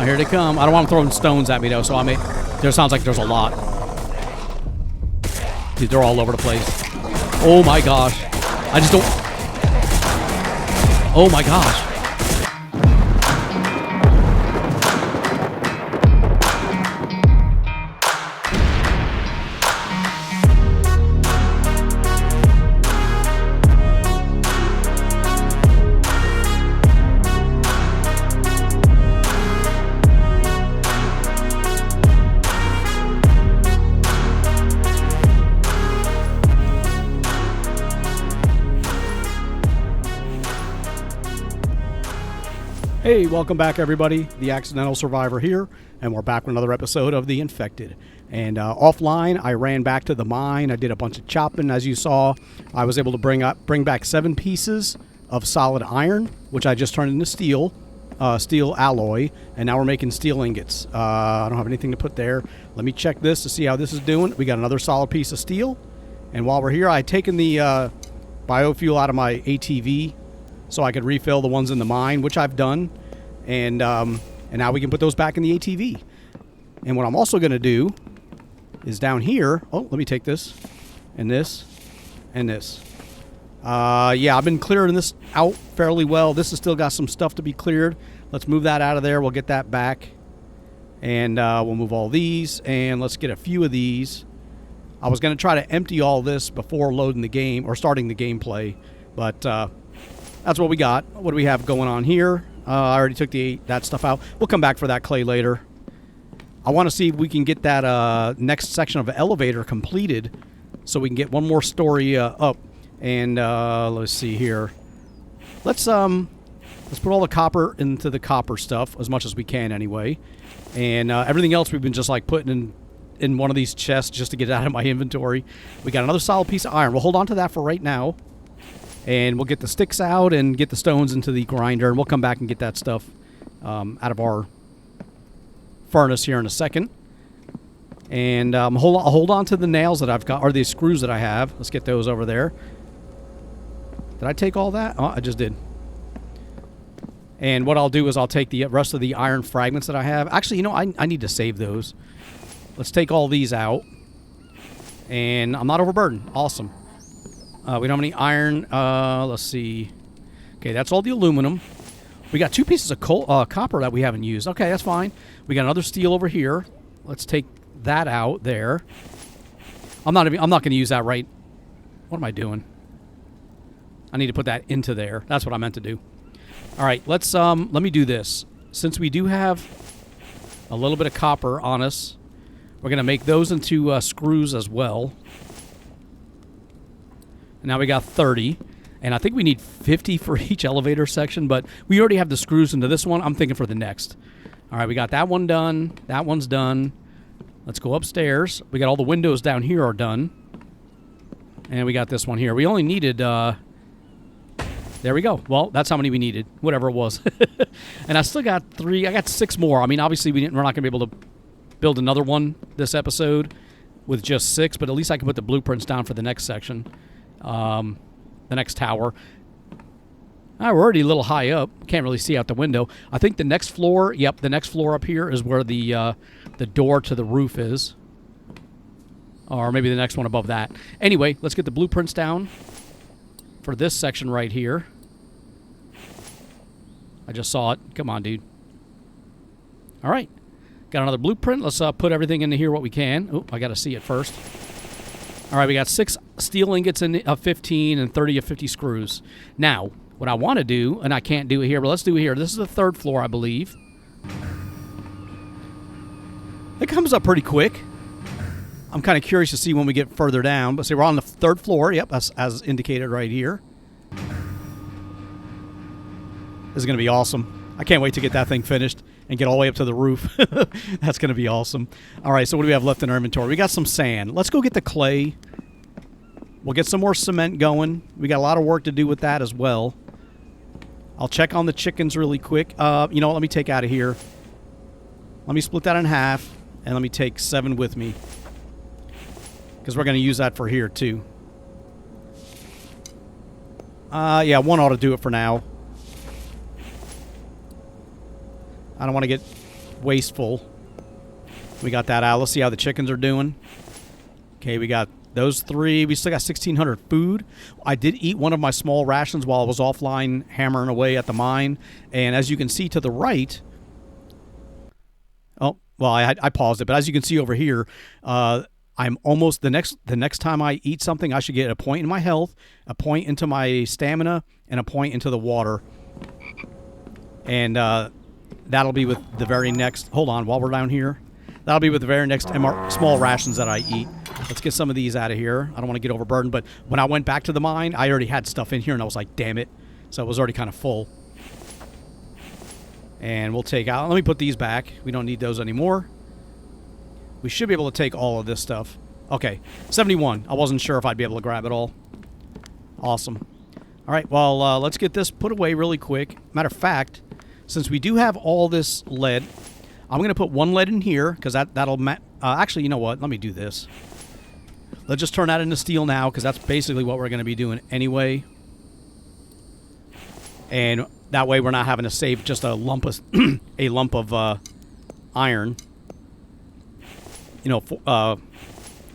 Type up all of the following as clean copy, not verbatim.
Here they come. I don't want them throwing stones at me, though, so I may... There sounds like there's a lot. Dude, they're all over the place. Oh, my gosh. I just don't... Oh, my gosh. Hey, welcome back everybody. The Accidental Survivor here, and we're back with another episode of The Infected. And offline, I ran back to the mine. I did a bunch of chopping, as you saw. I was able to bring back 7 pieces of solid iron, which I just turned into steel alloy, and now we're making steel ingots. I don't have anything to put there. Let me check this to see how this is doing. We got another solid piece of steel, and while we're here, I taken the biofuel out of my ATV so I could refill the ones in the mine, which I've done. And now we can put those back in the ATV. And what I'm also going to do is down here... Oh, let me take this, and this, and this. Yeah, I've been clearing this out fairly well. This has still got some stuff to be cleared. Let's move that out of there. We'll get that back. And we'll move all these. And let's get a few of these. I was going to try to empty all this before loading the game, or starting the gameplay. But... that's what we got. What do we have going on here? I already took that stuff out. We'll come back for that clay later. I want to see if we can get that next section of the elevator completed so we can get one more story up. And let's see here. Let's put all the copper into the copper stuff as much as we can anyway. And everything else we've been just like putting in one of these chests just to get it out of my inventory. We got another solid piece of iron. We'll hold on to that for right now. And we'll get the sticks out and get the stones into the grinder. And we'll come back and get that stuff out of our furnace here in a second. And I'll hold on to the nails that I've got, or the screws that I have. Let's get those over there. Did I take all that? Oh, I just did. And what I'll do is I'll take the rest of the iron fragments that I have. Actually, you know, I need to save those. Let's take all these out. And I'm not overburdened. Awesome. We don't have any iron. Let's see. Okay, that's all the aluminum. We got 2 pieces of copper that we haven't used. Okay, that's fine. We got another steel over here. Let's take that out there. I'm not going to use that right. What am I doing? I need to put that into there. That's what I meant to do. All right, let's let me do this. Since we do have a little bit of copper on us, we're going to make those into screws as well. Now we got 30, and I think we need 50 for each elevator section, but we already have the screws into this one. I'm thinking for the next. All right, we got that one done. That one's done. Let's go upstairs. We got all the windows down here are done. And we got this one here. We only needed, there we go. Well, that's how many we needed, whatever it was. And I still got 3. I got 6 more. I mean, obviously we're not going to be able to build another one this episode with just 6, but at least I can put the blueprints down for the next section. The next tower. We're already a little high up. Can't really see out the window. I think the next floor, yep, the next floor up here is where the door to the roof is. Or maybe the next one above that. Anyway, let's get the blueprints down for this section right here. I just saw it. Come on, dude. All right. Got another blueprint. Let's put everything into here what we can. Oh, I got to see it first. All right, we got 6 steel ingots of 15 and 30 of 50 screws. Now, what I want to do, and I can't do it here, but let's do it here. This is the 3rd floor, I believe. It comes up pretty quick. I'm kind of curious to see when we get further down. But see, we're on the 3rd floor. Yep, as indicated right here. This is going to be awesome. I can't wait to get that thing finished and get all the way up to the roof. That's going to be awesome. All right, so what do we have left in our inventory? We got some sand. Let's go get the clay. We'll get some more cement going. We got a lot of work to do with that as well. I'll check on the chickens really quick. You know what? Let me take out of here. Let me split that in half, and let me take 7 with me, because we're going to use that for here too. Yeah, 1 ought to do it for now. I don't want to get wasteful. We got that out. Let's see how the chickens are doing. Okay, we got those 3. We still got 1,600 food. I did eat one of my small rations while I was offline hammering away at the mine. And as you can see to the right... Oh, well, I paused it. But as you can see over here, I'm almost... The next time I eat something, I should get a point in my health, a point into my stamina, and a point into the water. And that'll be with the very next... Hold on, while we're down here. That'll be with the very next small rations that I eat. Let's get some of these out of here. I don't want to get overburdened, but when I went back to the mine, I already had stuff in here, and I was like, damn it. So it was already kind of full. And we'll take out... Let me put these back. We don't need those anymore. We should be able to take all of this stuff. Okay, 71. I wasn't sure if I'd be able to grab it all. Awesome. All right, well, let's get this put away really quick. Matter of fact, since we do have all this lead... I'm going to put 1 lead in here, because that'll... actually, you know what? Let me do this. Let's just turn that into steel now, because that's basically what we're going to be doing anyway. And that way we're not having to save just a lump of, iron. You know,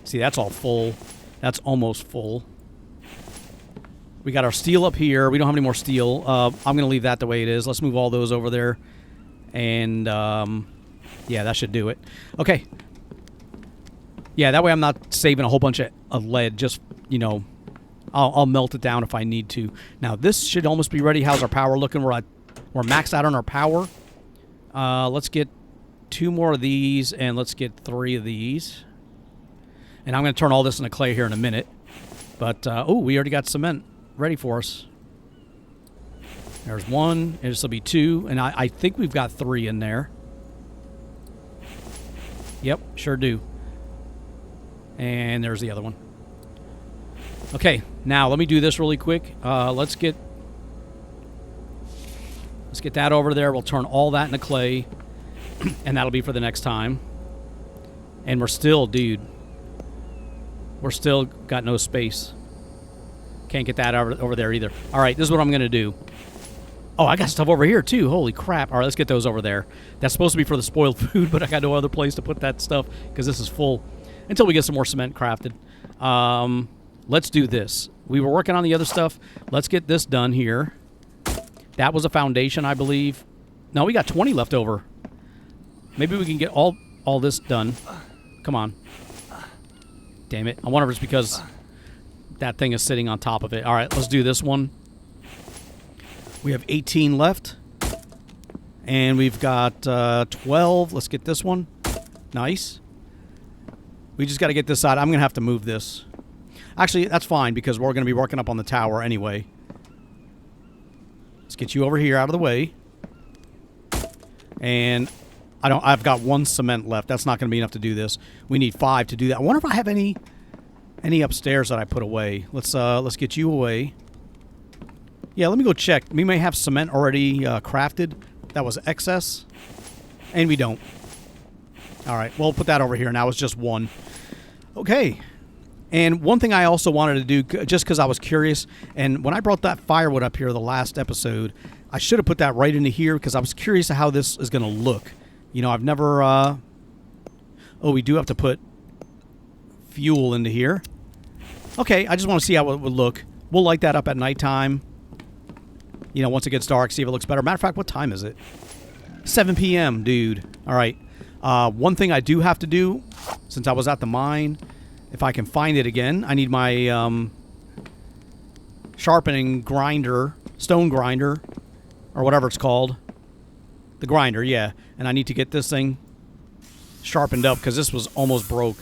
see, that's all full. That's almost full. We got our steel up here. We don't have any more steel. I'm going to leave that the way it is. Let's move all those over there. And... yeah, that should do it. Okay. Yeah, that way I'm not saving a whole bunch of lead. Just, you know, I'll melt it down if I need to. Now, this should almost be ready. How's our power looking? We're maxed out on our power. Let's get 2 more of these, and let's get 3 of these. And I'm going to turn all this into clay here in a minute. But, oh, we already got cement ready for us. There's 1, and this will be 2, and I think we've got 3 in there. Yep, sure do. And there's the other one. Okay, now let me do this really quick. Let's get that over there. We'll turn all that into clay, and that'll be for the next time. And we're still, dude, we're still got no space. Can't get that over there either. All right, this is what I'm going to do. Oh, I got stuff over here, too. Holy crap. All right, let's get those over there. That's supposed to be for the spoiled food, but I got no other place to put that stuff because this is full until we get some more cement crafted. Let's do this. We were working on the other stuff. Let's get this done here. That was a foundation, I believe. No, we got 20 left over. Maybe we can get all this done. Come on. Damn it. I wonder if it's because that thing is sitting on top of it. All right, let's do this one. We have 18 left. And we've got 12. Let's get this one. Nice. We just got to get this side. I'm going to have to move this. Actually, that's fine because we're going to be working up on the tower anyway. Let's get you over here out of the way. And I've got 1 cement left. That's not going to be enough to do this. We need 5 to do that. I wonder if I have any upstairs that I put away. Let's get you away. Yeah, let me go check. We may have cement already crafted. That was excess. And we don't. All right, we'll put that over here. Now it's just 1. Okay. And one thing I also wanted to do, just because I was curious, and when I brought that firewood up here the last episode, I should have put that right into here because I was curious how this is going to look. You know, I've never... Oh, we do have to put fuel into here. Okay, I just want to see how it would look. We'll light that up at nighttime. You know, once it gets dark, see if it looks better. Matter of fact, what time is it? 7 p.m., dude. All right. One thing I do have to do, since I was at the mine, if I can find it again, I need my sharpening grinder, stone grinder, or whatever it's called. The grinder, yeah. And I need to get this thing sharpened up because this was almost broke.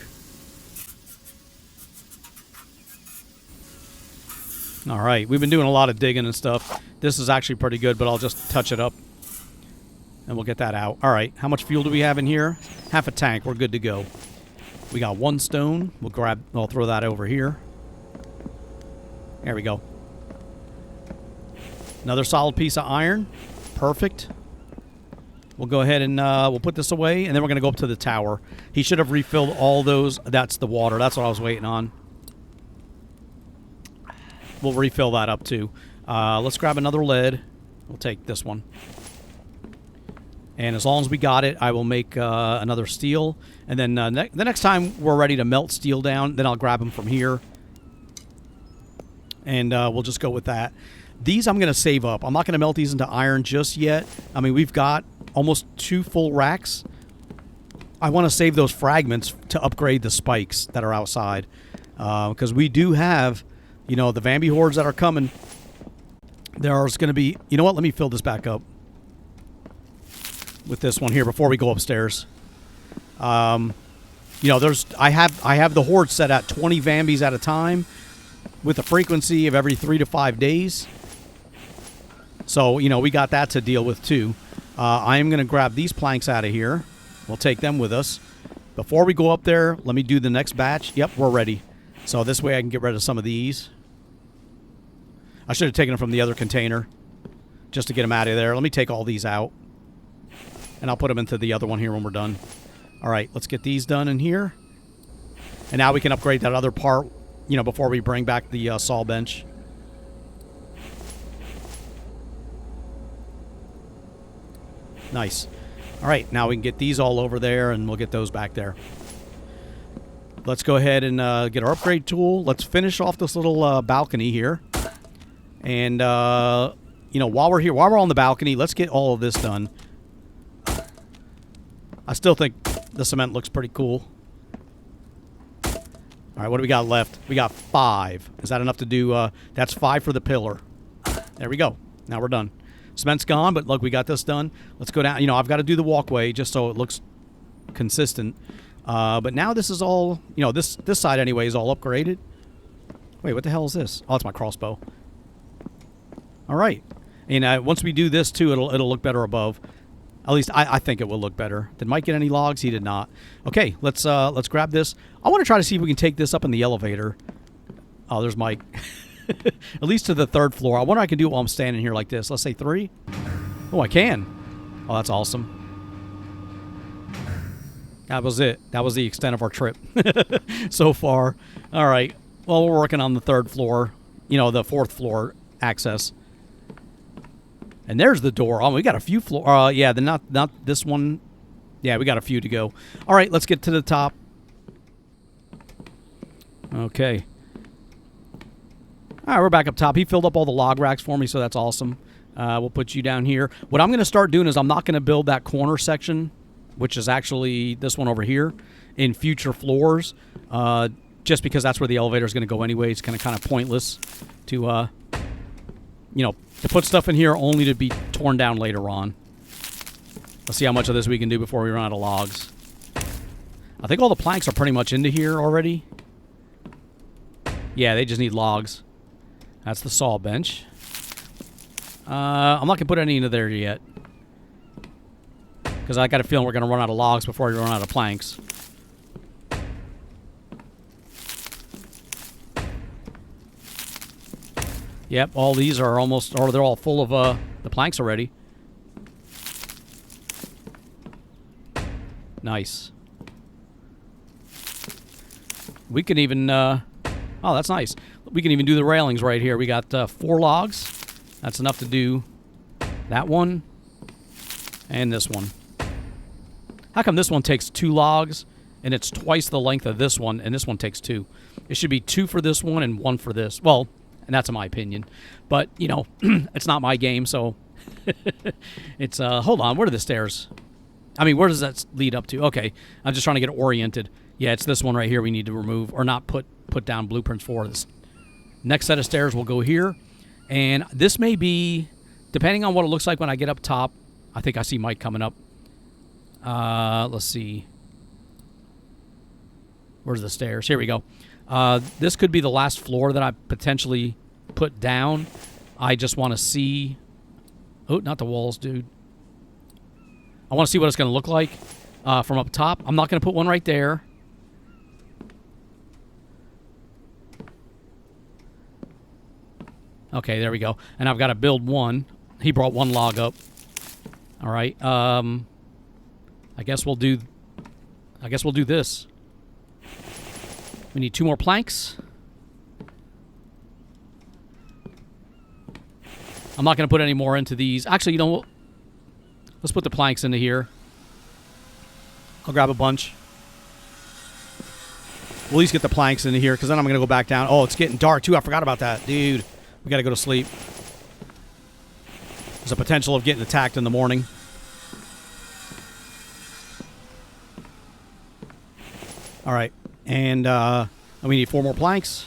All right, we've been doing a lot of digging and stuff. This is actually pretty good, but I'll just touch it up. And we'll get that out. All right, how much fuel do we have in here? Half a tank. We're good to go. We got 1 stone. I'll throw that over here. There we go. Another solid piece of iron. Perfect. We'll go ahead and we'll put this away, and then we're going to go up to the tower. He should have refilled all those. That's the water. That's what I was waiting on. We'll refill that up, too. Let's grab another lead. We'll take this one. And as long as we got it, I will make another steel. And then the next time we're ready to melt steel down, then I'll grab them from here. And we'll just go with that. These I'm going to save up. I'm not going to melt these into iron just yet. I mean, we've got almost 2 full racks. I want to save those fragments to upgrade the spikes that are outside. Because we do have, you know, the Vambi hordes that are coming. There's going to be... You know what? Let me fill this back up with this one here before we go upstairs. You know, I have the horde set at 20 Vambis at a time with a frequency of every 3 to 5 days. So, you know, we got that to deal with too. I am going to grab these planks out of here. We'll take them with us. Before we go up there, let me do the next batch. Yep, we're ready. So this way I can get rid of some of these. I should have taken them from the other container just to get them out of there. Let me take all these out. And I'll put them into the other one here when we're done. All right, let's get these done in here. And now we can upgrade that other part, you know, before we bring back the saw bench. Nice. All right, now we can get these all over there, and we'll get those back there. Let's go ahead and get our upgrade tool. Let's finish off this little balcony here. And, you know, while we're here, while we're on the balcony, let's get all of this done. I still think the cement looks pretty cool. All right, what do we got left? We got 5. Is that enough to do? That's 5 for the pillar. There we go. Now we're done. Cement's gone, but look, we got this done. Let's go down. You know, I've got to do the walkway just so it looks consistent. But now this is all, you know, this side anyway is all upgraded. Wait, what the hell is this? Oh, it's my crossbow. All right. And once we do this too, it'll look better above. At least I think it will look better. Did Mike get any logs? He did not. Okay, let's grab this. I want to try to see if we can take this up in the elevator. Oh, there's Mike. At least to the 3rd floor. I wonder if I can do it while I'm standing here like this. Let's say 3. Oh, I can. Oh, that's awesome. That was it. That was the extent of our trip so far. All right. Well, we're working on the 3rd floor. You know, the 4th floor access. And there's the door. Oh, we got a few floors. Yeah, not this one. Yeah, we got a few to go. All right, let's get to the top. Okay. All right, we're back up top. He filled up all the log racks for me, so that's awesome. We'll put you down here. What I'm going to start doing is I'm not going to build that corner section, which is actually this one over here, in future floors, just because that's where the elevator is going to go anyway. It's kind of pointless to, you know, to put stuff in here only to be torn down later on. Let's see how much of this we can do before we run out of logs. I think all the planks are pretty much into here already. Yeah, they just need logs. That's the saw bench. I'm not going to put any into there yet, because I got a feeling we're going to run out of logs before we run out of planks. Yep, all these are almost, or they're all full of the planks already. Nice. We can even, oh, that's nice. We can even do the railings right here. We got 4 logs. That's enough to do that one and this one. How come this one takes 2 logs and it's twice the length of this one, and this one takes 2? It should be 2 for this one and 1 for this. Well, and that's in my opinion. But, you know, it's not my game, so it's, hold on, where are the stairs? I mean, where does that lead up to? Okay, I'm just trying to get oriented. Yeah, it's this one right here we need to remove, or not put down blueprints for. This next set of stairs will go here. And this may be, depending on what it looks like when I get up top. I think I see Mike coming up. Let's see. Where's the stairs? Here we go. This could be the last floor that I potentially put down. I just want to see... Oh, not the walls, dude. I want to see what it's going to look like from up top. I'm not going to put one right there. Okay, there we go. And I've got to build one. He brought 1 log up. All right. I guess we'll do this. We need 2 more planks. I'm not going to put any more into these. Actually, you know what? Let's put the planks into here. I'll grab a bunch. We'll at least get the planks into here, because then I'm going to go back down. Oh, it's getting dark, too. I forgot about that. Dude, we got to go to sleep. There's a potential of getting attacked in the morning. All right. And we need 4 more planks.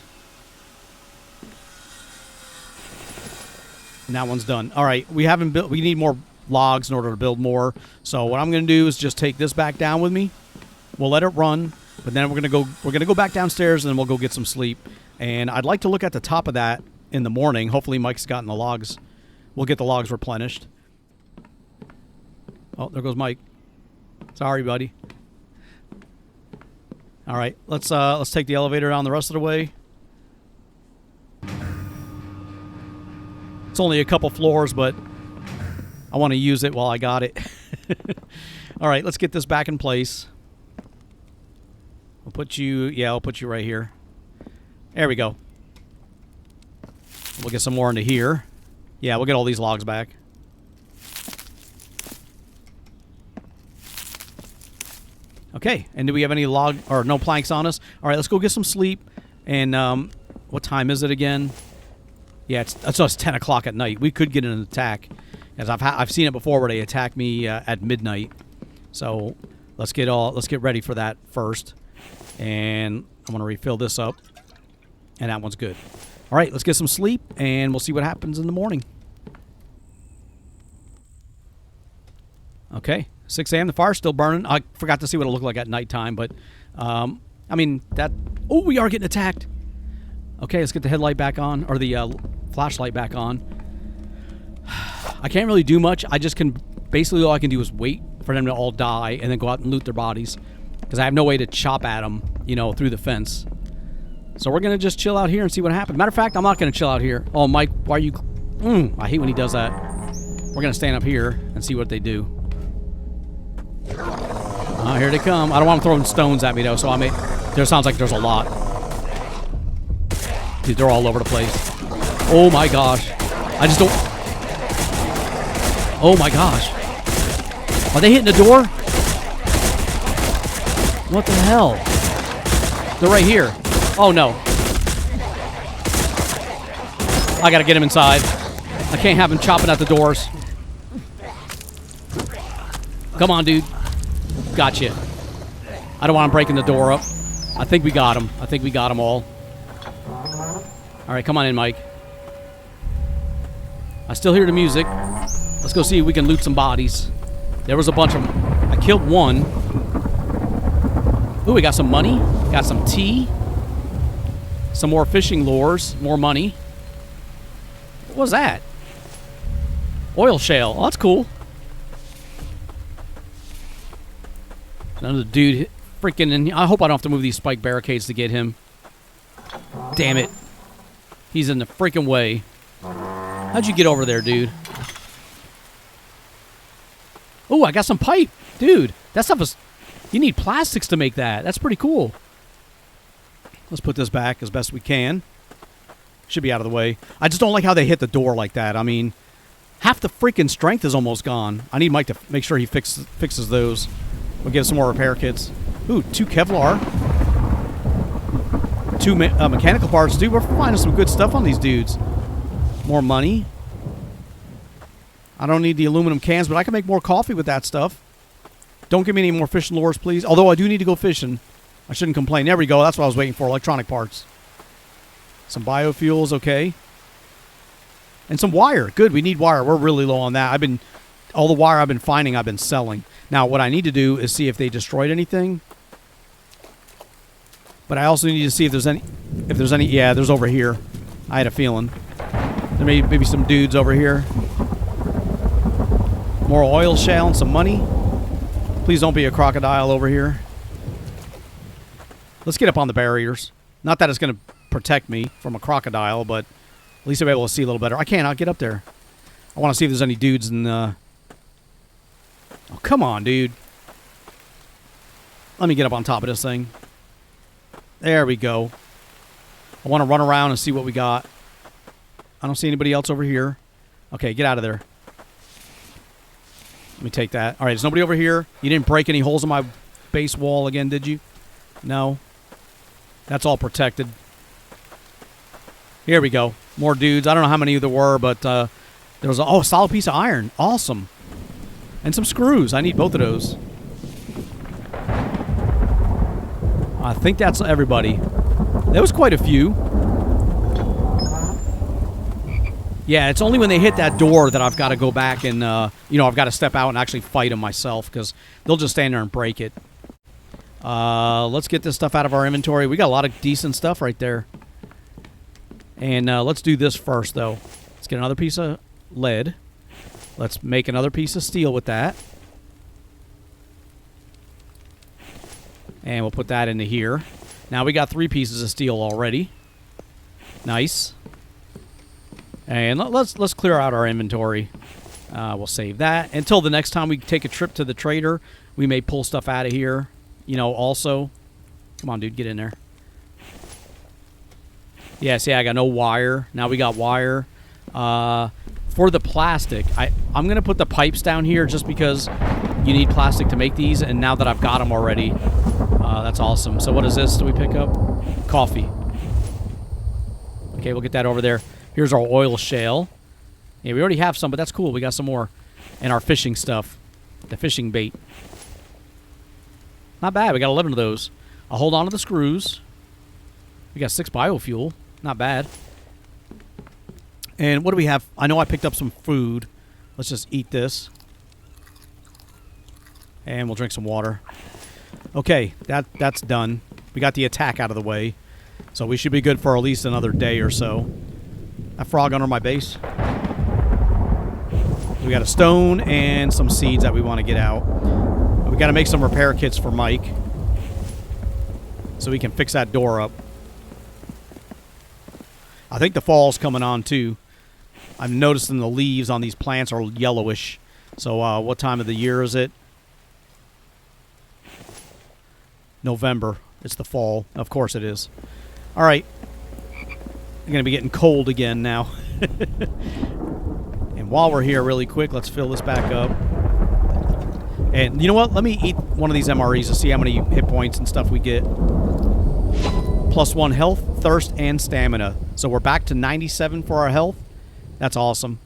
And that one's done. All right. We haven't built. We need more logs in order to build more. So what I'm going to do is just take this back down with me. We'll let it run. But then we're gonna go back downstairs, and then we'll go get some sleep. And I'd like to look at the top of that in the morning. Hopefully Mike's gotten the logs. We'll get the logs replenished. Oh, there goes Mike. Sorry, buddy. All right, let's take the elevator down the rest of the way. It's only a couple floors, but I want to use it while I got it. All right, let's get this back in place. I'll put you right here. There we go. We'll get some more into here. Yeah, we'll get all these logs back. Okay, and do we have any log or no planks on us? All right, let's go get some sleep. And what time is it again? Yeah, it's 10 o'clock at night. We could get an attack, as I've seen it before where they attack me at midnight. So let's get ready for that first. And I'm going to refill this up. And that one's good. All right, let's get some sleep, and we'll see what happens in the morning. Okay, 6 a.m. The fire's still burning. I forgot to see what it looked like at nighttime, but, I mean, that... Oh, we are getting attacked. Okay, let's get the headlight back on, or the flashlight back on. I can't really do much. I just can... Basically, all I can do is wait for them to all die, and then go out and loot their bodies. Because I have no way to chop at them, you know, through the fence. So we're going to just chill out here and see what happens. Matter of fact, I'm not going to chill out here. Oh, Mike, why are you... I hate when he does that. We're going to stand up here and see what they do. Oh, here they come. I don't want them throwing stones at me, though, so there sounds like there's a lot. Dude, they're all over the place. Oh, my gosh. I just don't... Oh, my gosh. Are they hitting the door? What the hell? They're right here. Oh, no. I gotta get him inside. I can't have him chopping at the doors. Come on, dude. Gotcha. I don't want him breaking the door up. I think we got him. I think we got them all. All right, come on in, Mike. I still hear the music. Let's go see if we can loot some bodies. There was a bunch of them. I killed one. Ooh, we got some money. Got some tea. Some more fishing lures. More money. What was that? Oil shale. Oh, that's cool. Another dude freaking in. I hope I don't have to move these spike barricades to get him. Damn it. He's in the freaking way. How'd you get over there, dude? Oh, I got some pipe. Dude, that stuff is... You need plastics to make that. That's pretty cool. Let's put this back as best we can. Should be out of the way. I just don't like how they hit the door like that. I mean, half the freaking strength is almost gone. I need Mike to make sure he fixes those. We'll get some more repair kits. Ooh, 2 Kevlar. 2 mechanical parts. Dude, we're finding some good stuff on these dudes. More money. I don't need the aluminum cans, but I can make more coffee with that stuff. Don't give me any more fishing lures, please. Although I do need to go fishing. I shouldn't complain. There we go. That's what I was waiting for. Electronic parts. Some biofuels, okay. And some wire. Good, we need wire. We're really low on that. All the wire I've been finding, I've been selling. Now, what I need to do is see if they destroyed anything. But I also need to see if there's any... Yeah, there's over here. I had a feeling. There may be some dudes over here. More oil shale and some money. Please don't be a crocodile over here. Let's get up on the barriers. Not that it's going to protect me from a crocodile, but at least I'll be able to see a little better. I can't. I'll get up there. I want to see if there's any dudes in the... Oh, come on, dude. Let me get up on top of this thing. There we go. I want to run around and see what we got. I don't see anybody else over here. Okay, get out of there. Let me take that. All right, there's nobody over here. You didn't break any holes in my base wall again, did you? No. That's all protected. Here we go. More dudes. I don't know how many there were, but there was a solid piece of iron. Awesome. And some screws. I need both of those. I think that's everybody. There was quite a few. Yeah, it's only when they hit that door that I've got to go back and, I've got to step out and actually fight them myself because they'll just stand there and break it. Let's get this stuff out of our inventory. We got a lot of decent stuff right there. And let's do this first, though. Let's get another piece of lead. Let's make another piece of steel with that. And we'll put that into here. Now we got 3 pieces of steel already. Nice. And let's clear out our inventory. We'll save that. Until the next time we take a trip to the trader, we may pull stuff out of here. Also. Come on, dude, get in there. Yeah, see, I got no wire. Now we got wire. For the plastic, I'm going to put the pipes down here just because you need plastic to make these. And now that I've got them already, that's awesome. So what is this? Do we pick up? Coffee. Okay, we'll get that over there. Here's our oil shale. Yeah, we already have some, but that's cool. We got some more. And our fishing stuff. The fishing bait. Not bad. We got 11 of those. I'll hold on to the screws. We got 6 biofuel. Not bad. And what do we have? I know I picked up some food. Let's just eat this. And we'll drink some water. Okay, that's done. We got the attack out of the way. So we should be good for at least another day or so. That frog under my base. We got a stone and some seeds that we want to get out. We got to make some repair kits for Mike so we can fix that door up. I think the fall's coming on too. I'm noticing the leaves on these plants are yellowish. So what time of the year is it? November. It's the fall. Of course it is. All right. We're going to be getting cold again now. And while we're here really quick, let's fill this back up. And you know what? Let me eat one of these MREs to see how many hit points and stuff we get. +1 health, thirst, and stamina. So we're back to 97 for our health. That's awesome.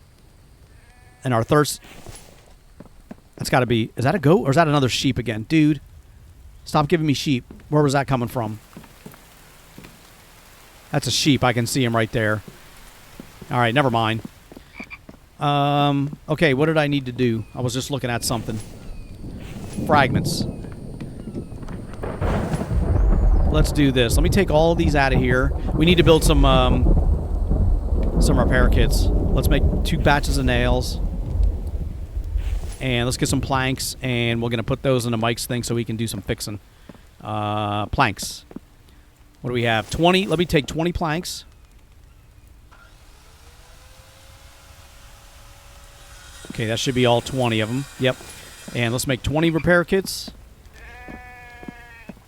And our thirst... That's got to be... Is that a goat or is that another sheep again? Dude, stop giving me sheep. Where was that coming from? That's a sheep. I can see him right there. All right, never mind. Okay, what did I need to do? I was just looking at something. Fragments. Let's do this. Let me take all of these out of here. We need to build some repair kits. Let's make 2 batches of nails. And let's get some planks, and we're going to put those into Mike's thing so he can do some fixing. Planks. What do we have? 20. Let me take 20 planks. Okay, that should be all 20 of them. Yep. And let's make 20 repair kits.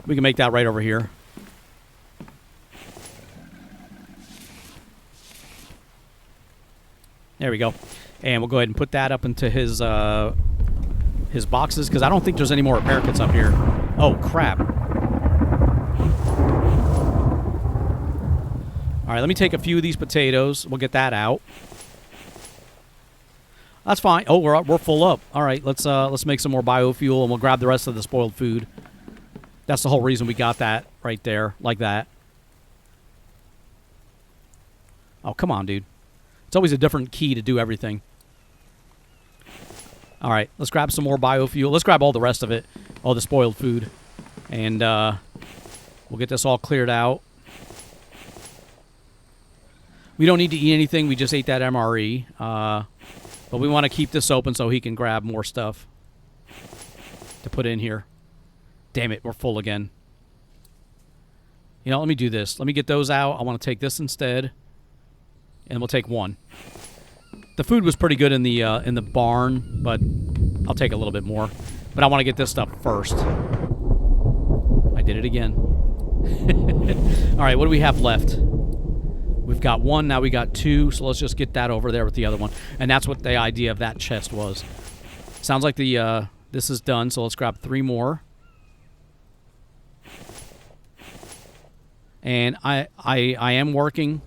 We can make that right over here. There we go. And we'll go ahead and put that up into his boxes, because I don't think there's any more repair kits up here. Oh, crap. All right, let me take a few of these potatoes. We'll get that out. That's fine. Oh, we're full up. All right, let's make some more biofuel, and we'll grab the rest of the spoiled food. That's the whole reason we got that right there, like that. Oh, come on, dude. It's always a different key to do everything. All right, let's grab some more biofuel. Let's grab all the rest of it, all the spoiled food. And we'll get this all cleared out. We don't need to eat anything. We just ate that MRE. But we want to keep this open so he can grab more stuff to put in here. Damn it, we're full again. You know, let me do this. Let me get those out. I want to take this instead. And we'll take 1. The food was pretty good in the barn, but I'll take a little bit more. But I want to get this stuff first. I did it again. All right, what do we have left? We've got 1, now we got 2, so let's just get that over there with the other one. And that's what the idea of that chest was. Sounds like the this is done, so let's grab 3 more. And I am working,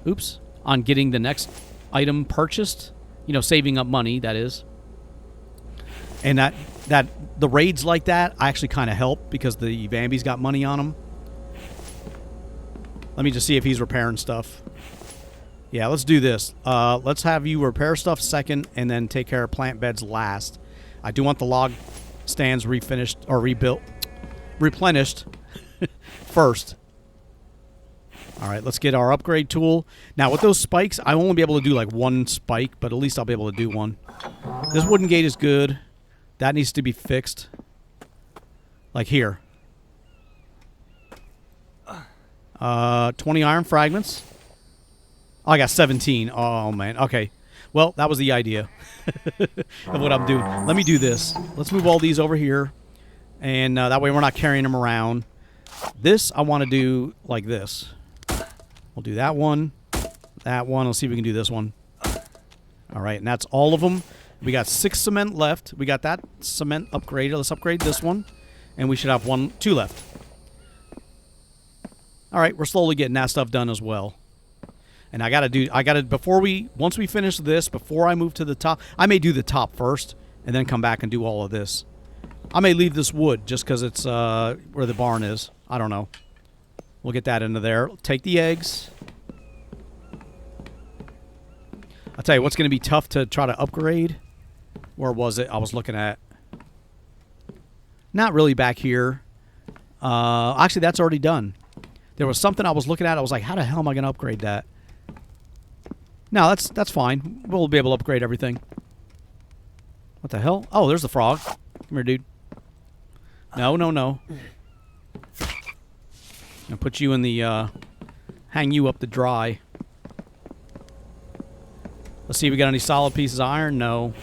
oops, on getting the next item purchased. You know, saving up money, that is. And that the raids like that, I actually kind of help because the Vambi's got money on them. Let me just see if he's repairing stuff. Yeah, let's do this. Let's have you repair stuff second and then take care of plant beds last. I do want the log stands refinished or replenished first. All right, let's get our upgrade tool. Now, with those spikes, I won't be able to do like 1 spike, but at least I'll be able to do 1. This wooden gate is good. That needs to be fixed. Like here. 20 iron fragments. Oh, I got 17. Oh, man. Okay. Well, that was the idea of what I'm doing. Let me do this. Let's move all these over here. And that way we're not carrying them around. This, I want to do like this. We'll do that one. That one. Let's see if we can do this one. All right. And that's all of them. We got 6 cement left. We got that cement upgraded. Let's upgrade this one. And we should have 2 left. All right. We're slowly getting that stuff done as well. And I got to, once we finish this, before I move to the top, I may do the top first and then come back and do all of this. I may leave this wood just because it's where the barn is. I don't know. We'll get that into there. Take the eggs. I'll tell you what's going to be tough to try to upgrade. Where was it? I was looking at. Not really back here. Actually, that's already done. There was something I was looking at. I was like, how the hell am I going to upgrade that? No, that's fine. We'll be able to upgrade everything. What the hell? Oh, there's the frog. Come here, dude. No, no, no. I'll put you in the, hang you up to dry. Let's see if we got any solid pieces of iron. No.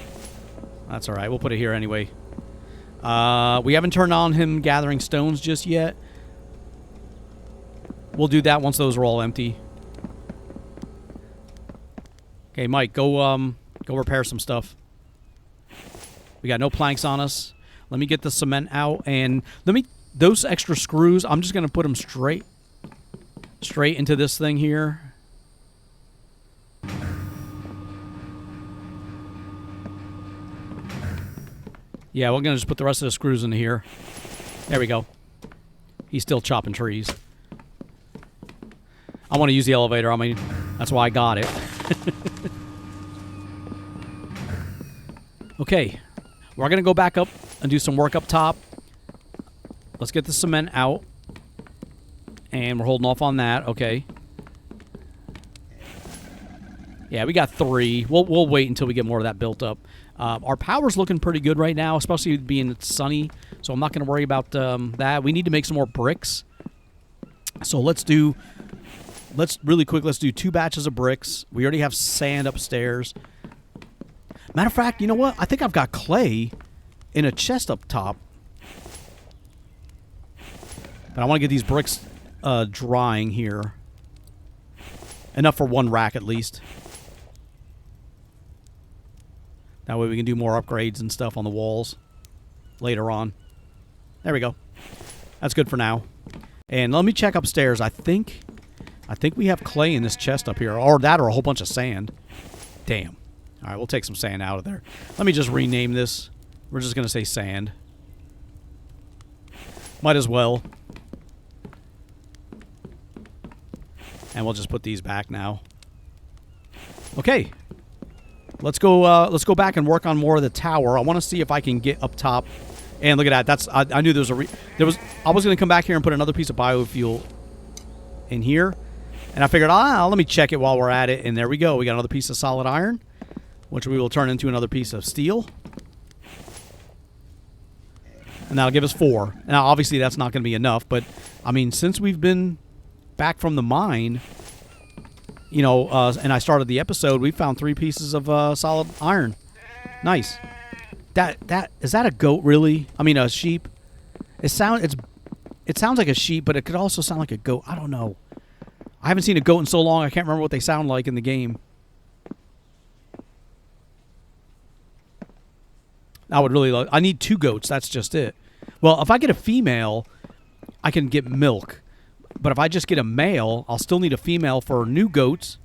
That's all right. We'll put it here anyway. We haven't turned on him gathering stones just yet. We'll do that once those are all empty. Okay, Mike, go repair some stuff. We got no planks on us. Let me get the cement out, and those extra screws, I'm just going to put them straight into this thing here. Yeah, we're going to just put the rest of the screws in here. There we go. He's still chopping trees. I want to use the elevator. I mean, that's why I got it. Okay. We're going to go back up and do some work up top. Let's get the cement out. And we're holding off on that. Okay. Yeah, we got 3. We'll wait until we get more of that built up. Our power's looking pretty good right now, especially being sunny. So I'm not going to worry about that. We need to make some more bricks. So let's do 2 batches of bricks. We already have sand upstairs. Matter of fact, you know what? I think I've got clay in a chest up top. But I want to get these bricks drying here. Enough for 1 rack at least. That way we can do more upgrades and stuff on the walls later on. There we go. That's good for now. And let me check upstairs. I think we have clay in this chest up here. Or that or a whole bunch of sand. Damn. All right, we'll take some sand out of there. Let me just rename this. We're just going to say sand. Might as well. And we'll just put these back now. Okay. Let's go back and work on more of the tower. I want to see if I can get up top. And look at that. I knew there was I was going to come back here and put another piece of biofuel in here. And I figured, let me check it while we're at it. And there we go. We got another piece of solid iron, which we will turn into another piece of steel. And that'll give us 4. Now, obviously, that's not going to be enough. But, I mean, since we've been back from the mine, you know, and I started the episode, we found 3 pieces of solid iron. Nice. Is that a goat, really? I mean, a sheep? It sounds like a sheep, but it could also sound like a goat. I don't know. I haven't seen a goat in so long, I can't remember what they sound like in the game. I would really I need 2 goats. That's just it. Well, if I get a female, I can get milk. But if I just get a male, I'll still need a female for new goats.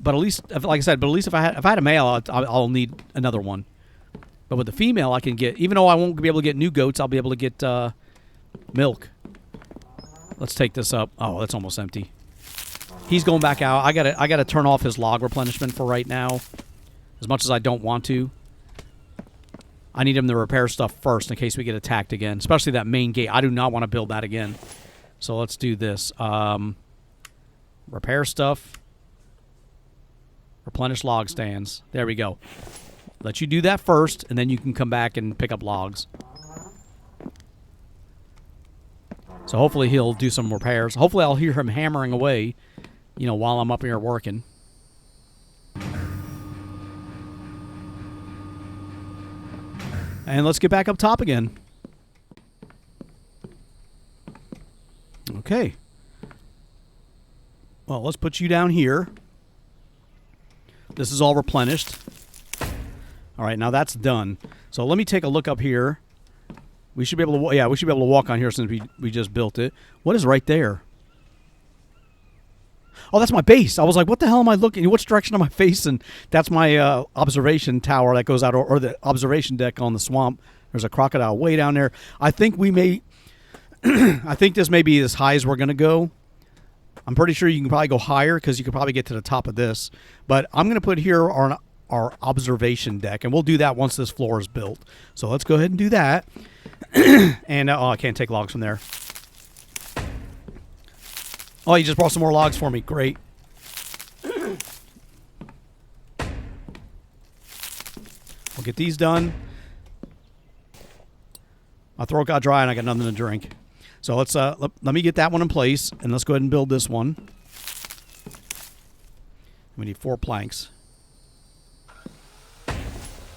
But at least, like I said, if I had a male, I'll need another one. But with the female, I can get, even though I won't be able to get new goats, I'll be able to get milk. Let's take this up. Oh, that's almost empty. He's going back out. I gotta turn off his log replenishment for right now, as much as I don't want to. I need him to repair stuff first in case we get attacked again, especially that main gate. I do not want to build that again. So let's do this. Repair stuff. Replenish log stands. There we go. Let you do that first, and then you can come back and pick up logs. So hopefully he'll do some repairs. Hopefully I'll hear him hammering away, you know, while I'm up here working. And let's get back up top again. Okay. Well, let's put you down here. This is all replenished. All right, now that's done. So let me take a look up here. We should be able to, yeah, we should be able to walk on here since we just built it. What is right there? Oh, that's my base. I was like, what the hell am I looking? Which direction am I facing? That's my observation tower that goes out, or the observation deck on the swamp. There's a crocodile way down there. I think we may, I think this may be as high as we're going to go. I'm pretty sure you can probably go higher because you could probably get to the top of this. But I'm going to put here our observation deck, and we'll do that once this floor is built. So let's go ahead and do that. And, oh, I can't take logs from there. Oh, you just brought some more logs for me. Great. We'll get these done. My throat got dry and I got nothing to drink. So let's let me get that one in place, and let's go ahead and build this one. We need 4 planks.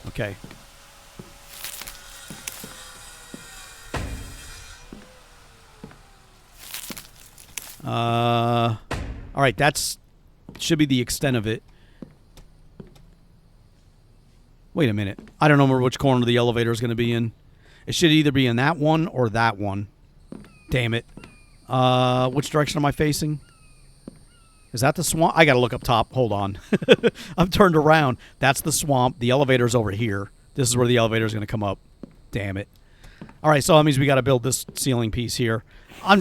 Okay. All right, that's should be the extent of it. Wait a minute. I don't know which corner the elevator is going to be in. It should either be in that one or that one. Damn it. Which direction am I facing? Is that the swamp? I got to look up top. Hold on. I'm turned around. That's the swamp. The elevator's over here. This is where the elevator is going to come up. Damn it. All right, so that means we got to build this ceiling piece here.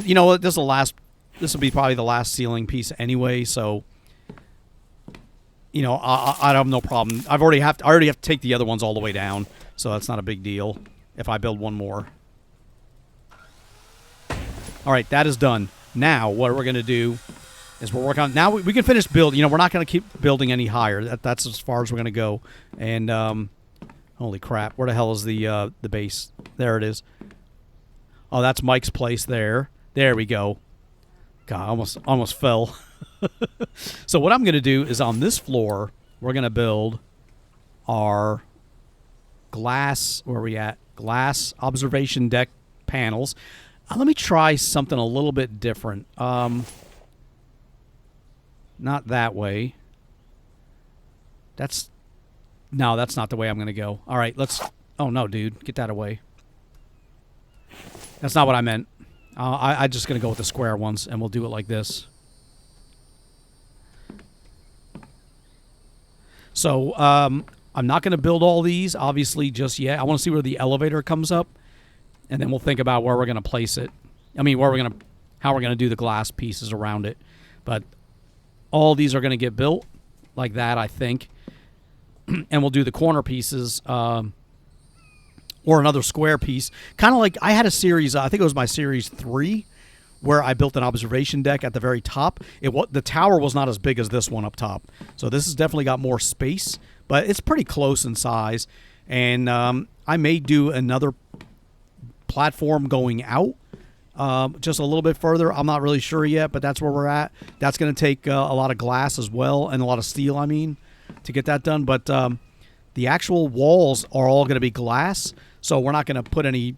You know what? This will be probably the last ceiling piece anyway, so you know, I have no problem. I already have to take the other ones all the way down, so that's not a big deal if I build one more. All right, that is done. Now, what we're going to do is we're working on... Now, we can finish building. You know, we're not going to keep building any higher. That's as far as we're going to go. And, holy crap. Where the hell is the base? There it is. Oh, that's Mike's place there. There we go. God, almost fell. So what I'm going to do is on this floor, we're going to build our glass... Where are we at? Glass observation deck panels. Let me try something a little bit different. Not that way. No, that's not the way I'm going to go. All right, let's... Oh, no, dude. Get that away. That's not what I meant. I'm just going to go with the square ones, and we'll do it like this. So, I'm not going to build all these, obviously, just yet. I want to see where the elevator comes up. And then we'll think about where we're going to place it. I mean, how we're going to do the glass pieces around it. But all these are going to get built like that, I think. And we'll do the corner pieces or another square piece. Kind of like I had a series, I think it was my series 3, where I built an observation deck at the very top. The tower was not as big as this one up top. So this has definitely got more space. But it's pretty close in size. And I may do another platform going out just a little bit further. I'm not really sure yet, but that's where we're at. That's going to take a lot of glass as well, and a lot of steel, I mean, to get that done. But the actual walls are all going to be glass, so we're not going to put any,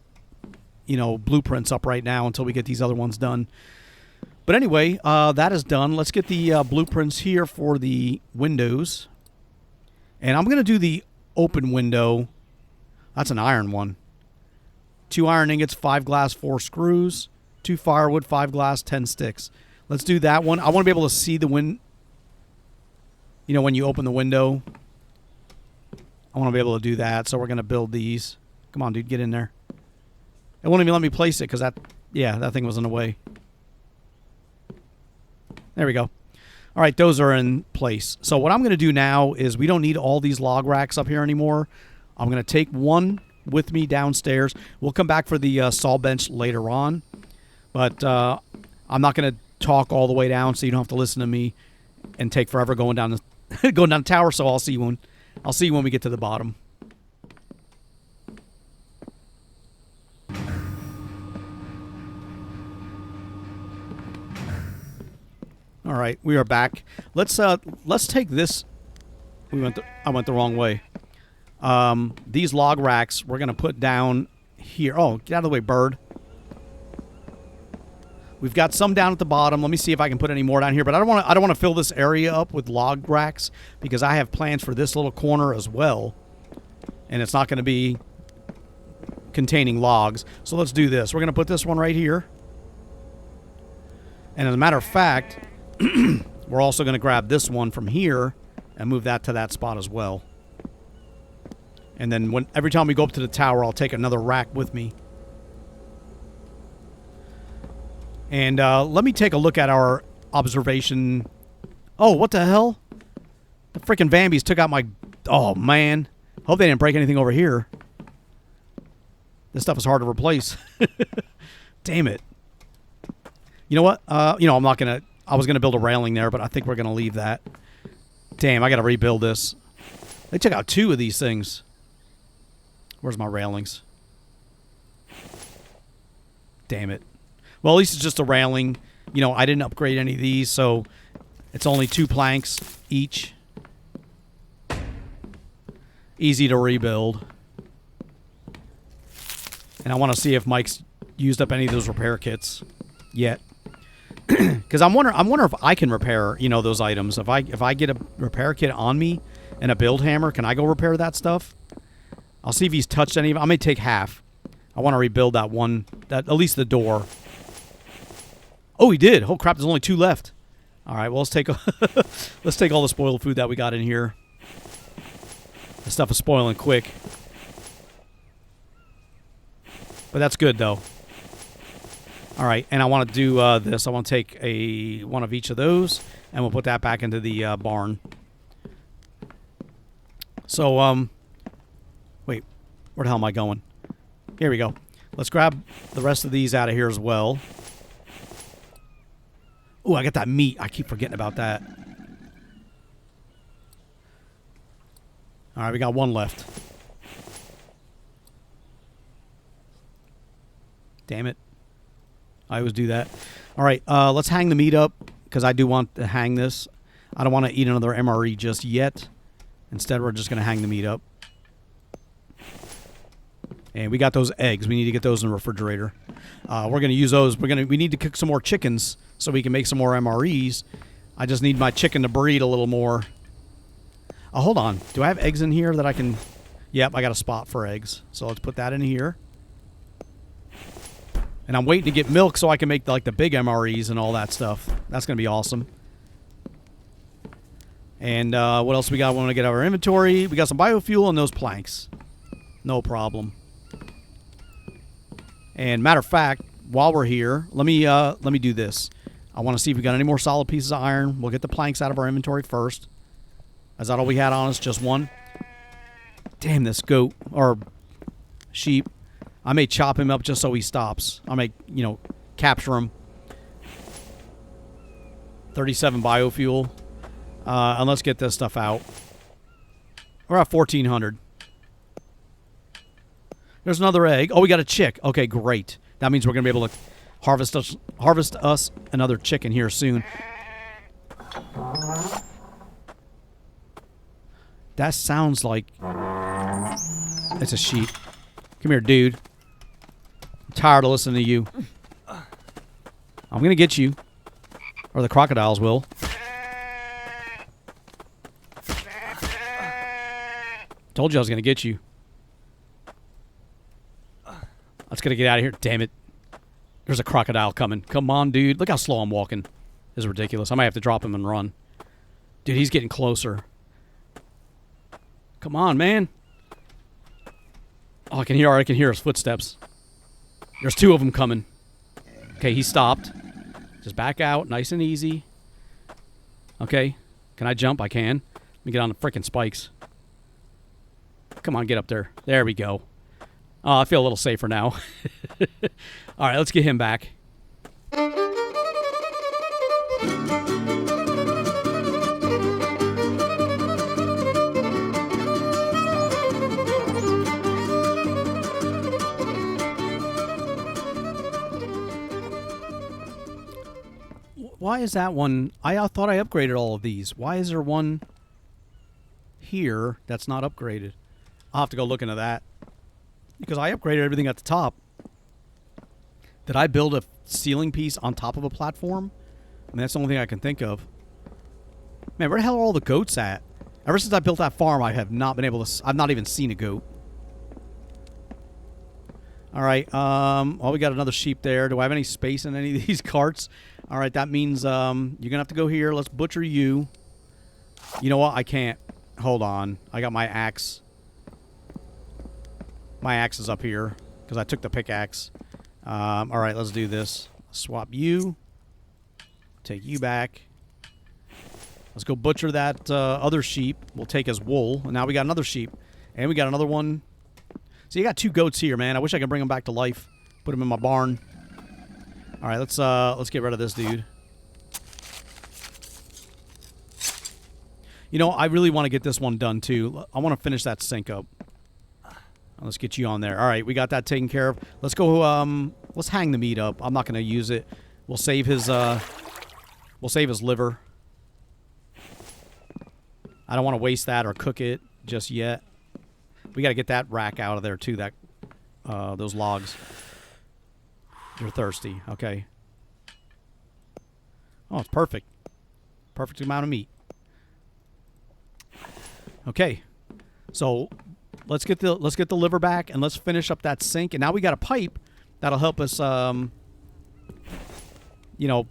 you know, blueprints up right now until we get these other ones done. But anyway, that is done. Let's get the blueprints here for the windows. And I'm going to do the open window That's an iron one. 2 iron ingots, 5 glass, 4 screws, 2 firewood, 5 glass, 10 sticks. Let's do that one. I want to be able to see the wind. You know, when you open the window, I want to be able to do that. So we're going to build these. Come on, dude, get in there. It won't even let me place it because that thing was in the way. There we go. All right, those are in place. So what I'm going to do now is we don't need all these log racks up here anymore. I'm going to take one with me downstairs. We'll come back for the saw bench later on. But I'm not going to talk all the way down so you don't have to listen to me and take forever going down the going down the tower. So I'll see you when we get to the bottom. All right, we are back. Let's take this. I went the wrong way. These log racks we're gonna put down here. Oh, get out of the way, bird. We've got some down at the bottom. Let me see if I can put any more down here. But I don't want to fill this area up with log racks because I have plans for this little corner as well, and it's not going to be containing logs. So let's do this. We're going to put this one right here, and as a matter of fact, we're also going to grab this one from here and move that to that spot as well. And then every time we go up to the tower, I'll take another rack with me. And let me take a look at our observation. Oh, what the hell? The freaking Vambies took out my... Oh, man. Hope they didn't break anything over here. This stuff is hard to replace. Damn it. You know what? I'm not going to... I was going to build a railing there, but I think we're going to leave that. Damn, I got to rebuild this. They took out 2 of these things. Where's my railings? Damn it. Well, at least it's just a railing. You know, I didn't upgrade any of these, so it's only 2 planks each. Easy to rebuild. And I want to see if Mike's used up any of those repair kits yet. Because I'm wondering if I can repair, those items. If I get a repair kit on me and a build hammer, can I go repair that stuff? I'll see if he's touched any of it. I may take half. I want to rebuild that one, at least the door. Oh, he did. Oh crap! There's only 2 left. All right. Well, let's take all the spoiled food that we got in here. This stuff is spoiling quick, but that's good though. All right, and I want to do this. I want to take one of each of those, and we'll put that back into the barn. So, wait, where the hell am I going? Here we go. Let's grab the rest of these out of here as well. Oh, I got that meat. I keep forgetting about that. All right, we got 1 left. Damn it. I always do that. All right, let's hang the meat up because I do want to hang this. I don't want to eat another MRE just yet. Instead, we're just going to hang the meat up. And we got those eggs. We need to get those in the refrigerator. We're going to use those. We need to cook some more chickens so we can make some more MREs. I just need my chicken to breed a little more. Oh, hold on. Do I have eggs in here that I can... Yep, I got a spot for eggs. So let's put that in here. And I'm waiting to get milk so I can make the big MREs and all that stuff. That's going to be awesome. And what else we got? We want to get our inventory. We got some biofuel and those planks. No problem. And matter of fact, while we're here, let me do this. I want to see if we got any more solid pieces of iron. We'll get the planks out of our inventory first. Is that all we had on us? Just 1? Damn, this goat or sheep. I may chop him up just so he stops. I may, capture him. 37 biofuel. And let's get this stuff out. We're at 1,400. There's another egg. Oh, we got a chick. Okay, great. That means we're going to be able to harvest us another chicken here soon. That sounds like it's a sheep. Come here, dude. I'm tired of listening to you. I'm going to get you. Or the crocodiles will. Told you I was going to get you. gotta get out of here. Damn it. There's a crocodile coming. Come on, dude. Look how slow I'm walking. This is ridiculous. I might have to drop him and run. Dude, he's getting closer. Come on, man. Oh, I can hear his footsteps. There's 2 of them coming. Okay, he stopped. Just back out, nice and easy. Okay. Can I jump? I can. Let me get on the frickin' spikes. Come on, get up there. There we go. Oh, I feel a little safer now. All right, let's get him back. Why is that one? I thought I upgraded all of these. Why is there one here that's not upgraded? I'll have to go look into that. Because I upgraded everything at the top. Did I build a ceiling piece on top of a platform? I mean, that's the only thing I can think of. Man, where the hell are all the goats at? Ever since I built that farm, I have not been able to... I've not even seen a goat. Alright, well, we got another sheep there. Do I have any space in any of these carts? Alright, that means you're going to have to go here. Let's butcher you. You know what? I can't. Hold on. I got my axe. My axe is up here because I took the pickaxe. Alright, let's do this. Swap you. Take you back. Let's go butcher that other sheep. We'll take his wool. And now we got another sheep. And we got another one. So you got 2 goats here, man. I wish I could bring them back to life. Put them in my barn. All right, let's get rid of this dude. You know, I really want to get this one done too. I want to finish that sink up. Let's get you on there. All right, we got that taken care of. Let's go. Let's hang the meat up. I'm not going to use it. We'll save his. We'll save his liver. I don't want to waste that or cook it just yet. We got to get that rack out of there too. That those logs. You're thirsty. Okay. Oh, it's perfect. Perfect amount of meat. Okay. So let's get the liver back and let's finish up that sink. And now we got a pipe that'll help us you know,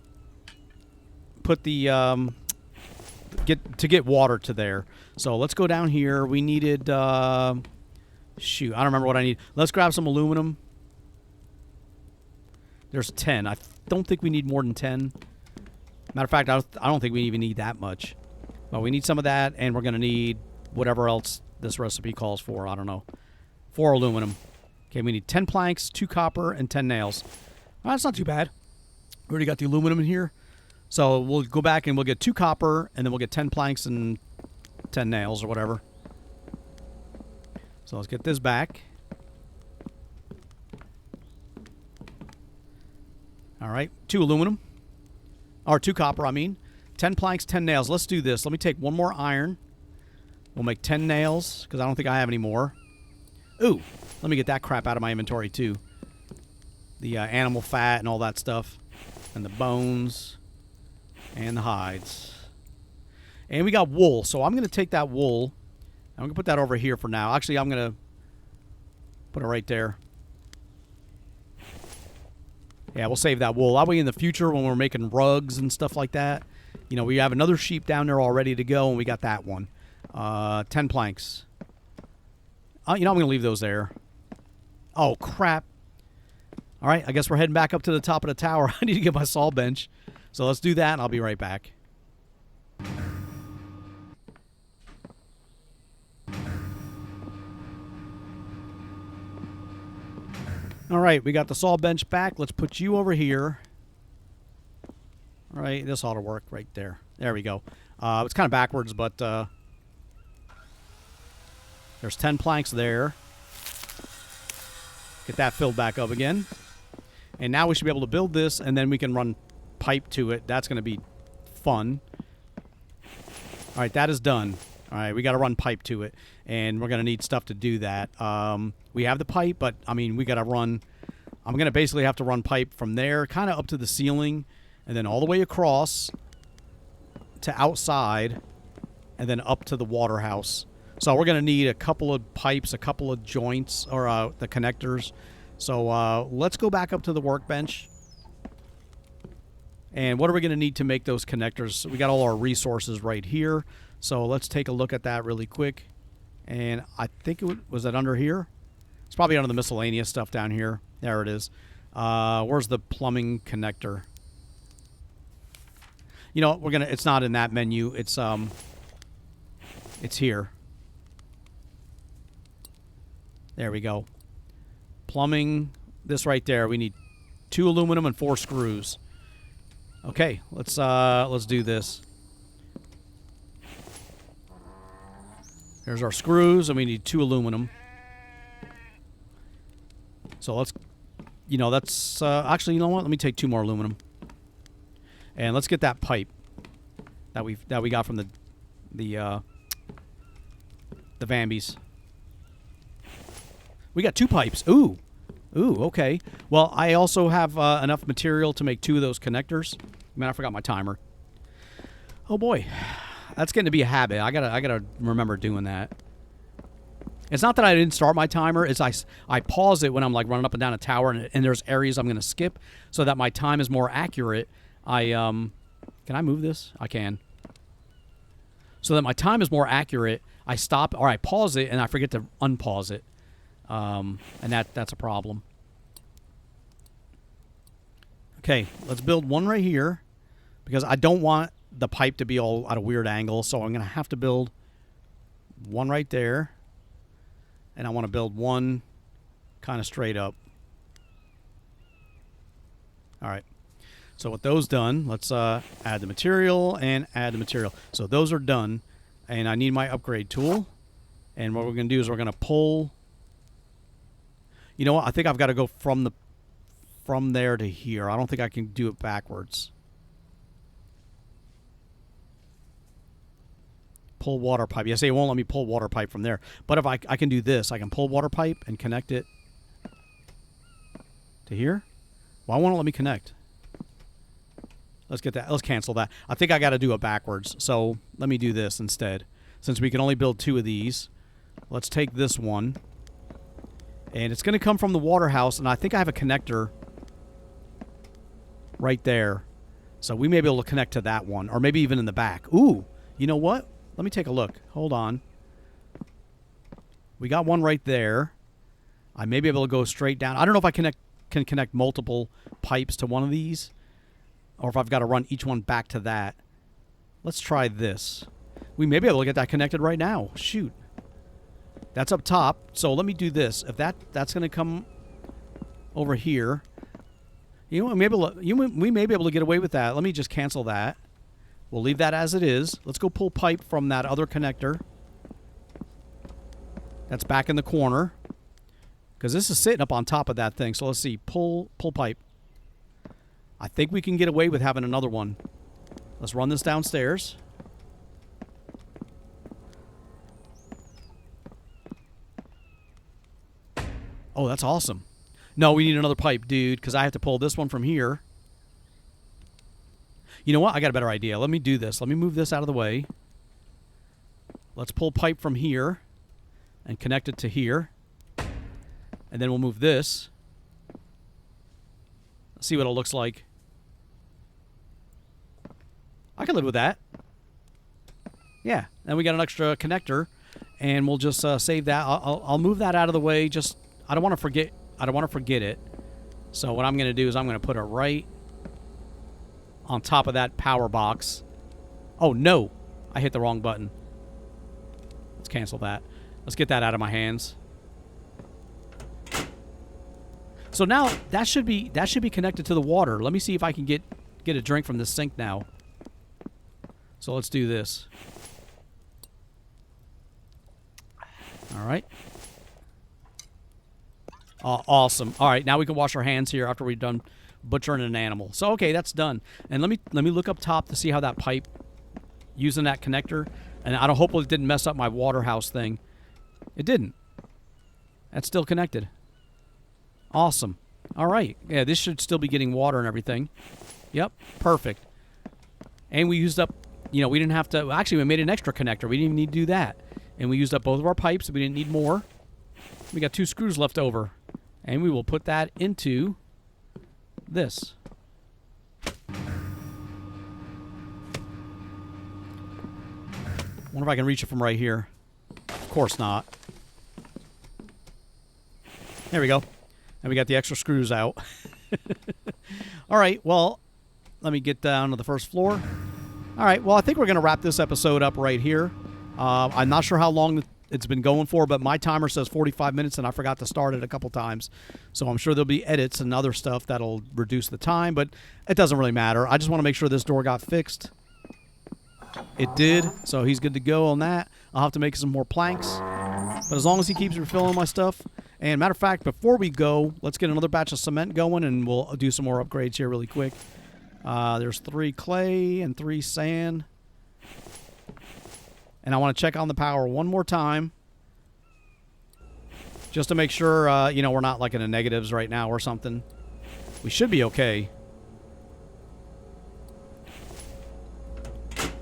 put the get water to there. So let's go down here. We needed shoot, I don't remember what I need. Let's grab some aluminum. There's 10. I don't think we need more than 10. Matter of fact, I don't think we even need that much. But we need some of that, and we're going to need whatever else this recipe calls for. I don't know. 4 aluminum. Okay, we need 10 planks, 2 copper, and 10 nails. Well, that's not too bad. We already got the aluminum in here. So we'll go back and we'll get 2 copper, and then we'll get 10 planks and 10 nails or whatever. So let's get this back. All right, 2 aluminum. Or 2 copper, I mean. 10 planks, 10 nails. Let's do this. Let me take 1 more iron. We'll make 10 nails, because I don't think I have any more. Ooh, let me get that crap out of my inventory, too. The animal fat and all that stuff. And the bones. And the hides. And we got wool, so I'm going to take that wool. I'm going to put that over here for now. Actually, I'm going to put it right there. Yeah, we'll save that wool. That way in the future when we're making rugs and stuff like that, you know, we have another sheep down there all ready to go, and we got that one. 10 planks. You know, I'm going to leave those there. Oh, crap. All right, I guess we're heading back up to the top of the tower. I need to get my saw bench. So let's do that, and I'll be right back. All right, we got the saw bench back. Let's put you over here. All right, this ought to work right there. There we go. It's kind of backwards, but there's 10 planks there. Get that filled back up again. And now we should be able to build this, and then we can run pipe to it. That's going to be fun. All right, that is done. All right, we got to run pipe to it, and we're going to need stuff to do that. We have the pipe, but, I mean, we got to run... I'm going to basically have to run pipe from there, kind of up to the ceiling, and then all the way across to outside, and then up to the water house. So we're going to need a couple of pipes, a couple of joints, or the connectors. So let's go back up to the workbench. And what are we going to need to make those connectors? We got all our resources right here. So let's take a look at that really quick. And I think was that under here? It's probably under the miscellaneous stuff down here. There it is. Where's the plumbing connector? You know, it's not in that menu. It's here. There we go. Plumbing, this right there. We need 2 aluminum and 4 screws. Okay, let's do this. There's our screws, and we need 2 aluminum. So let's, actually, you know what? Let me take 2 more aluminum, and let's get that pipe that we got from the Vambies. We got 2 pipes. Ooh, okay. Well, I also have enough material to make 2 of those connectors. Man, I forgot my timer. Oh boy. That's getting to be a habit. I gotta remember doing that. It's not that I didn't start my timer. It's I pause it when I'm like running up and down a tower, and there's areas I'm gonna skip so that my time is more accurate. Can I move this? I can. So that my time is more accurate, I stop or I pause it and I forget to unpause it, and that's a problem. Okay, let's build one right here because I don't want the pipe to be all at a weird angle, so I'm going to have to build one right there, and I want to build one kind of straight up. All right, so with those done, let's add the material and add the material. So those are done, and I need my upgrade tool, and what we're going to do is we're going to pull. You know what? I think I've got to go from there to here. I don't think I can do it backwards. Pull water pipe. Yes, it won't let me pull water pipe from there. But if I can do this, I can pull water pipe and connect it to here. Why won't it let me connect? Let's get that. Let's cancel that. I think I got to do it backwards. So let me do this instead. Since we can only build 2 of these, let's take this one. And it's going to come from the water house, and I think I have a connector right there. So we may be able to connect to that one, or maybe even in the back. Ooh, you know what? Let me take a look. Hold on. We got one right there. I may be able to go straight down. I don't know if I can connect multiple pipes to one of these, or if I've got to run each one back to that. Let's try this. We may be able to get that connected right now. Shoot. That's up top. So let me do this. If that's going to come over here. You know, we may be able to get away with that. Let me just cancel that. We'll leave that as it is. Let's go pull pipe from that other connector. That's back in the corner. Because this is sitting up on top of that thing. So let's see. Pull pipe. I think we can get away with having another one. Let's run this downstairs. Oh, that's awesome. No, we need another pipe, dude, because I have to pull this one from here. You know what? I got a better idea. Let me do this. Let me move this out of the way. Let's pull pipe from here and connect it to here. And then we'll move this. Let's see what it looks like. I can live with that. Yeah. And we got an extra connector, and we'll just save that. I'll move that out of the way. Just I don't want to forget. I don't want to forget it. So what I'm going to do is I'm going to put it right on top of that power box. Oh, no. I hit the wrong button. Let's cancel that. Let's get that out of my hands. So now that should be connected to the water. Let me see if I can get a drink from this sink now. So let's do this. All right. Awesome. All right, now we can wash our hands here after we've done butchering an animal. So okay, that's done. And let me look up top to see how that pipe using that connector. And I don't hope it didn't mess up my water house thing. It didn't. That's still connected. Awesome. All right. Yeah, this should still be getting water and everything. Yep. Perfect. And we used up. You know, we didn't have to. Actually, we made an extra connector. We didn't even need to do that. And we used up both of our pipes. We didn't need more. We got 2 screws left over. And we will put that into this. Wonder if I can reach it from right here. Of course not. There we go. And we got the extra screws out. All right, well, let me get down to the first floor. All right, well, I think we're going to wrap this episode up right here. I'm not sure how long it's been going for, but my timer says 45 minutes, and I forgot to start it a couple times. So I'm sure there'll be edits and other stuff that'll reduce the time, but it doesn't really matter. I just want to make sure this door got fixed. It did, so he's good to go on that. I'll have to make some more planks, but as long as he keeps refilling my stuff. And matter of fact, before we go, let's get another batch of cement going, and we'll do some more upgrades here really quick. There's 3 clay and 3 sand. And I want to check on the power one more time, just to make sure, you know, we're not like in the negatives right now or something. We should be okay.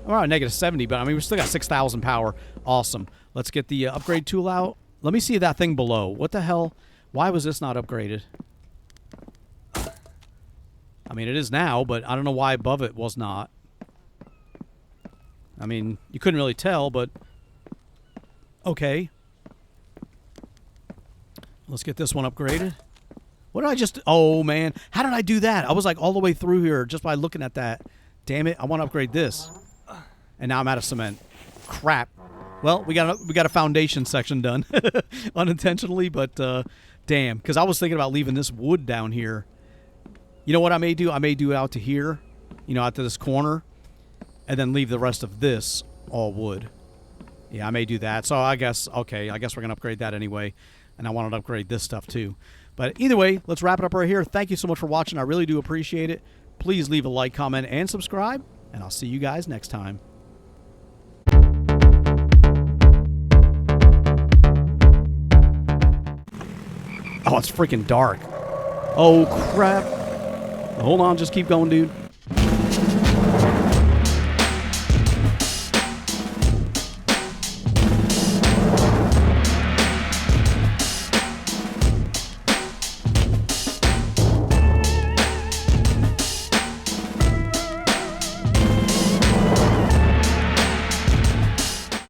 We're at negative 70, but I mean, we still got 6,000 power. Awesome. Let's get the upgrade tool out. Let me see that thing below. What the hell? Why was this not upgraded? I mean, it is now, but I don't know why above it was not. I mean, you couldn't really tell, but okay. Let's get this one upgraded. What did I just... Oh, man. How did I do that? I was like all the way through here just by looking at that. Damn it. I want to upgrade this. And now I'm out of cement. Crap. Well, we got a foundation section done. Unintentionally, but damn. Because I was thinking about leaving this wood down here. You know what I may do? I may do out to here. You know, out to this corner. And then leave the rest of this all wood. Yeah, I may do that. So I guess, okay, I guess we're going to upgrade that anyway. And I wanted to upgrade this stuff too. But either way, let's wrap it up right here. Thank you so much for watching. I really do appreciate it. Please leave a like, comment, and subscribe. And I'll see you guys next time. Oh, it's freaking dark. Oh, crap. Hold on, just keep going, dude.